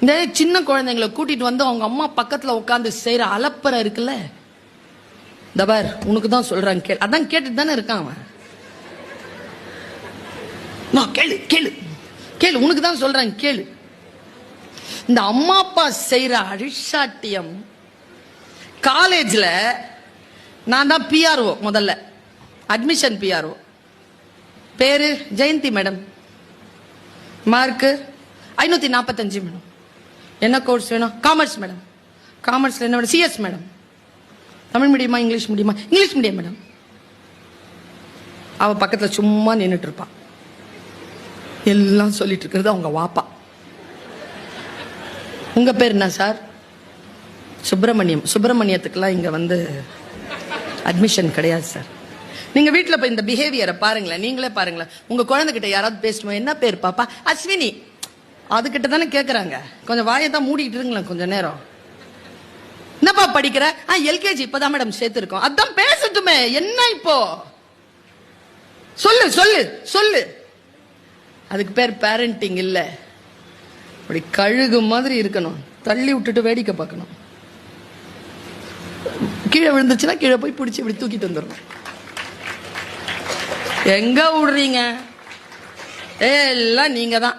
இந்த சின்ன குழந்தைங்களை கூட்டிட்டு வந்து அவங்க அம்மா பக்கத்துல உட்காந்து செய்யற அலப்பறை இருக்குல்ல, இந்த பார் உனக்கு தான் சொல்றாங்க கேளு. அதான் கேட்டுட்டு தானே இருக்கான் அவன். கேளு கேளு கேளு, உனக்கு தான் சொல்றாங்க கேளு. இந்த அம்மா அப்பா செய்யற அழிசாட்டியம். காலேஜ்ல நான் தான் பிஆர்ஓ, முதல்ல அட்மிஷன் பிஆர்ஓ. பேரு ஜெயந்தி மேடம். Mark 545 madam. என்ன கோர்ஸ் வேணும்? Commerce madam. காமர்ஸ்ல என்ன மேடம்? CS madam. தமிழ் மீடியமா இங்கிலீஷ் மீடியமா? English medium madam. அவ பக்கத்துல சும்மா நின்றுட்டு இருப்பான். எல்லாம் சொல்லிட்டு இருக்கிறது அவங்க வாப்பா. உங்க பேர் என்ன சார்? சுப்பிரமணியம். சுப்பிரமணியத்துக்கெல்லாம் இங்க வந்து அட்மிஷன் கிடையாது சார். நீங்க வீட்டுல போய் இந்த பிஹேவியரை பாருங்களேன், நீங்களே பாருங்களேன். உங்க குழந்தைகிட்ட யாராவது பேசணுமா? என்ன பேர் பாப்பா? அஸ்வினி. அதுகிட்ட தானே கேக்குறாங்க. கொஞ்சம் வாயை தான் மூடிட்டு இருங்களேன் கொஞ்ச நேரம். என்னப்பா படிக்கிற? எல்கேஜி இப்பதான் மேடம் சேர்த்திருக்கோம். அதான் பேசட்டுமே, என்ன இப்போ? சொல்லு சொல்லு சொல்லு. அதுக்கு பேர் பேரண்டிங் இல்ல. அப்படி கழுகு மாதிரி இருக்கணும், தள்ளி விட்டுட்டு வேடிக்கை பார்க்கணும். கீழே விழுந்துச்சுன்னா கீழே போய் பிடிச்சி இப்படி தூக்கிட்டு வந்துடணும். எங்க விடுறீங்க? எல்லாம் நீங்க தான்.